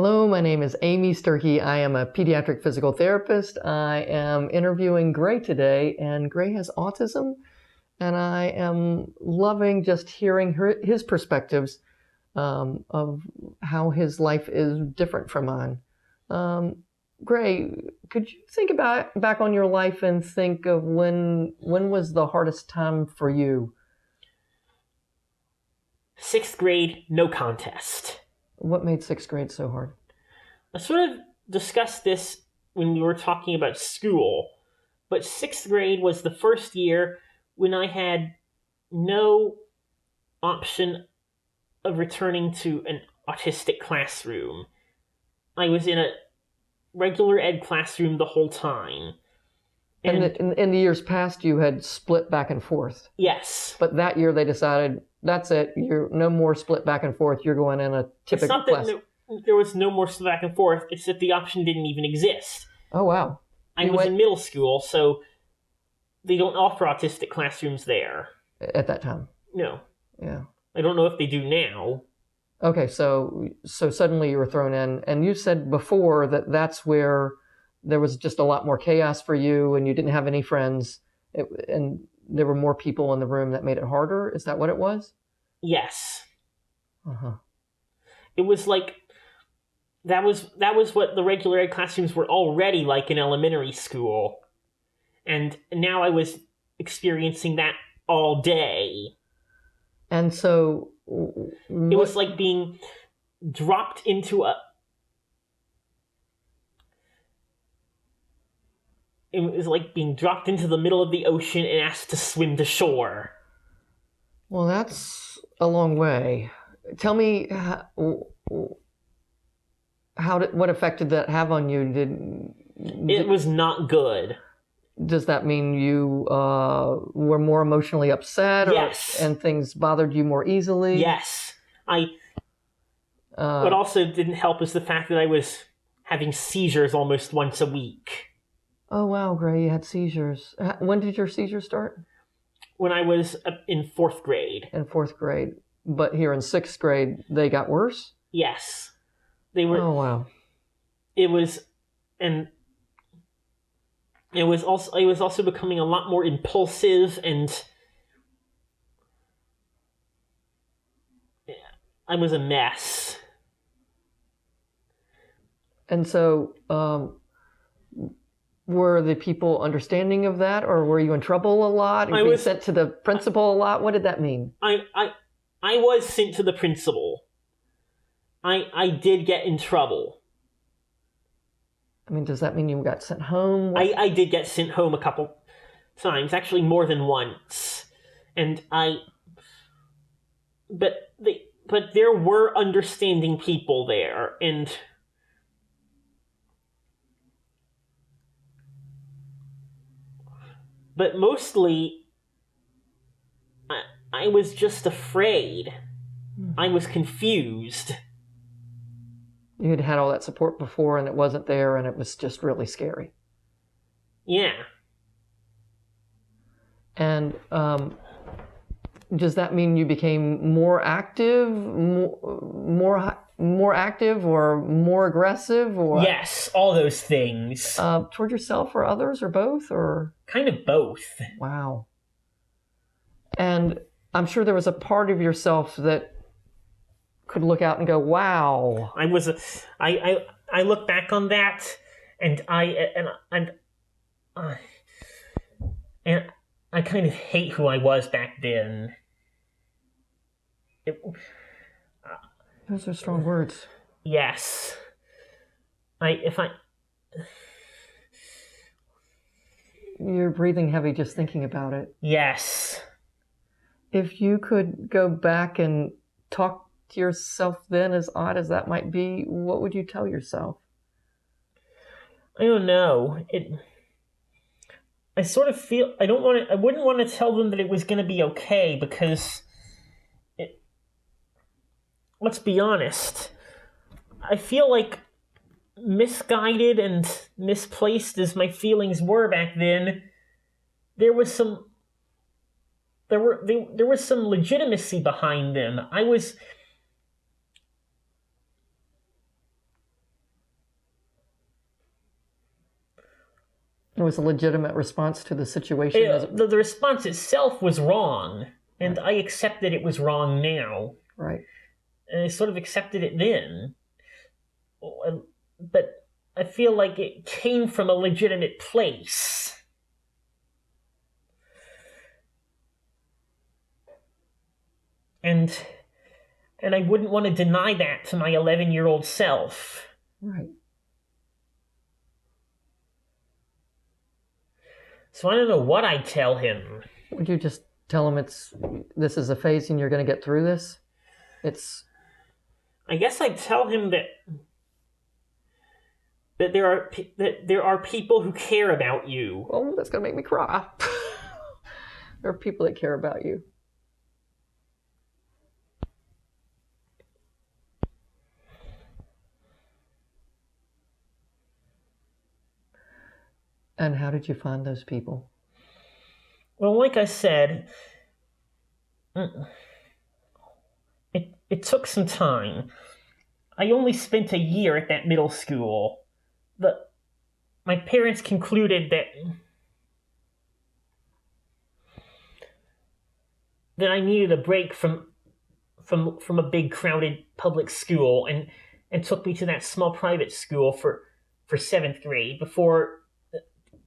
Hello, my name is Amy Sturkey. I am a pediatric physical therapist. I am interviewing Gray today, and Gray has autism, and I am loving just hearing his perspectives of how his life is different from mine. Gray, could you think about back on your life and think of when was the hardest time for you? 6th grade, no contest. What made 6th grade so hard? I sort of discussed this when we were talking about school, but 6th grade was the first year when I had no option of returning to an autistic classroom. I was in a regular ed classroom the whole time. And in the years past, you had split back and forth. Yes. But that year they decided, that's it, you're no more split back and forth, you're going in a typical class. It's not that there was no more split back and forth, it's that the option didn't even exist. Oh, wow. I was in middle school, so they don't offer autistic classrooms there. At that time? No. Yeah. I don't know if they do now. Okay, so suddenly you were thrown in, and you said before that that's where there was just a lot more chaos for you, and you didn't have any friends, and there were more people in the room that made it harder. Is that what it was? Yes. Uh-huh. It was like that was what the regular ed classrooms were already like in elementary school, and now I was experiencing that all day. And so it was like being dropped into a. It was like being dropped into the middle of the ocean and asked to swim to shore. Well, that's a long way. Tell me, what effect did that have on you? It was not good. Does that mean you were more emotionally upset? Yes. And things bothered you more easily? Yes. What also didn't help is the fact that I was having seizures almost once a week. Oh, wow, Gray, you had seizures. When did your seizures start? When I was in 4th grade. In 4th grade. But here in 6th grade, they got worse? Yes. They were. Oh, wow. It was also becoming a lot more impulsive, and I was a mess. And so, were the people understanding of that, or were you in trouble a lot? Were you sent to the principal a lot? What did that mean? I was sent to the principal. I did get in trouble. I mean, does that mean you got sent home? I did get sent home a couple times, actually more than once. And but there were understanding people there, and but mostly I was just afraid. I was confused. You had had all that support before, and it wasn't there, and it was just really scary. Yeah. And does that mean you became more active, more active, or more aggressive, or yes, all those things. Toward yourself or others, or both, or kind of both. Wow. And I'm sure there was a part of yourself that could look out and go, "Wow!" I look back on that, and I kind of hate who I was back then. Those are strong words. Yes. You're breathing heavy just thinking about it. Yes. If you could go back and talk to yourself then, as odd as that might be, what would you tell yourself? I don't know. I sort of feel I wouldn't want to tell them that it was going to be okay, because let's be honest. I feel like, misguided and misplaced as my feelings were back then, there was some legitimacy behind them. It was a legitimate response to the situation. The response itself was wrong, and I accepted it was wrong now. Right. And I sort of accepted it then. But I feel like it came from a legitimate place. And I wouldn't want to deny that to my 11-year-old self. Right. So I don't know what I'd tell him. Would you just tell him this is a phase and you're going to get through this? I guess I'd tell him that there are people who care about you. Oh, that's going to make me cry. There are people that care about you. And how did you find those people? Well, like I said, it took some time. I only spent a year at that middle school. My parents concluded that I needed a break from a big crowded public school and took me to that small private school for 7th grade before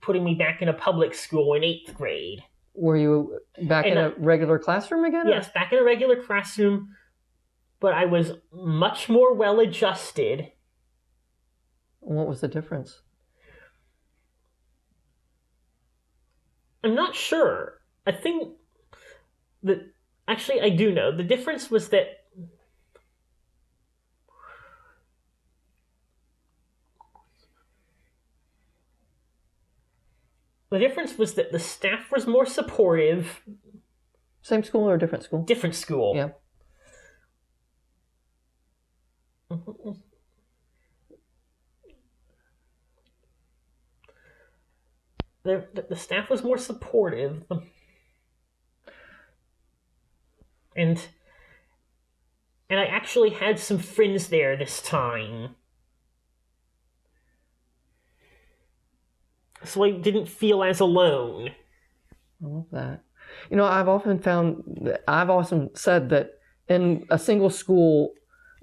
putting me back in a public school in 8th grade. Were you back in a regular classroom again? Yes, back in a regular classroom, but I was much more well-adjusted. What was the difference? I'm not sure. I think that... Actually, I do know. The difference was that the staff was more supportive. Same school or different school? Different school. Yeah. The staff was more supportive. And I actually had some friends there this time. So I didn't feel as alone. I love that. I've often said that in a single school,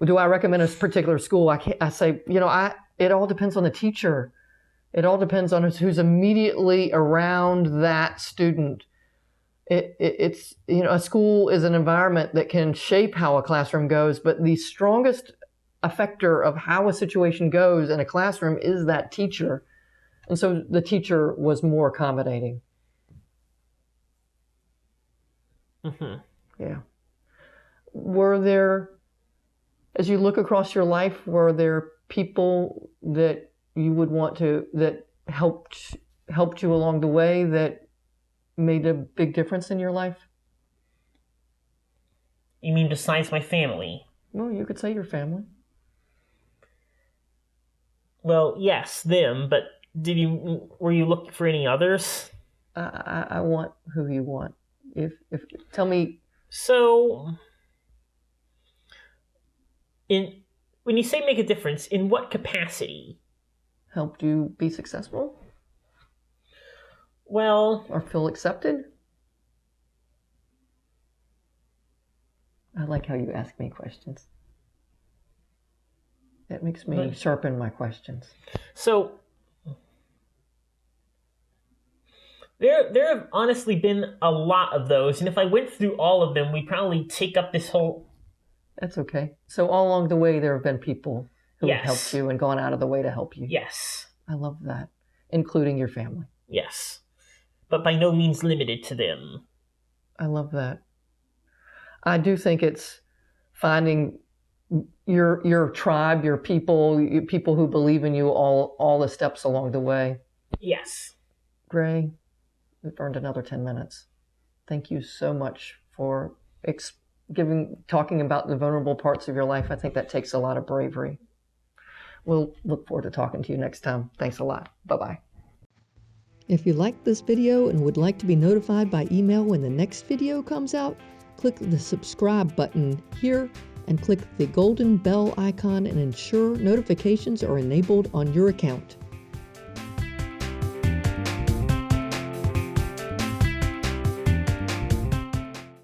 do I recommend a particular school? I say, it all depends on the teacher. It all depends on who's immediately around that student. It's a school is an environment that can shape how a classroom goes, but the strongest effector of how a situation goes in a classroom is that teacher. And so the teacher was more accommodating. Mm-hmm. Yeah. Were there, as you look across your life, were there people that you would want to, that helped you along the way, that made a big difference in your life? You mean besides my family? Well, you could say your family. Well, yes, them, but were you looking for any others? I want who you want. If tell me. So, when you say make a difference, in what capacity? Helped you be successful? Well... Or feel accepted? I like how you ask me questions. It makes me sharpen my questions. So, there have honestly been a lot of those, and if I went through all of them, we'd probably take up this whole... That's okay. So all along the way, there have been people who have helped you and gone out of the way to help you. Yes. I love that. Including your family. Yes. But by no means limited to them. I love that. I do think it's finding your tribe, your people who believe in you all the steps along the way. Yes. Gray, we've earned another 10 minutes. Thank you so much for talking about the vulnerable parts of your life. I think that takes a lot of bravery. We'll look forward to talking to you next time. Thanks a lot. Bye-bye. If you liked this video and would like to be notified by email when the next video comes out, click the subscribe button here and click the golden bell icon and ensure notifications are enabled on your account.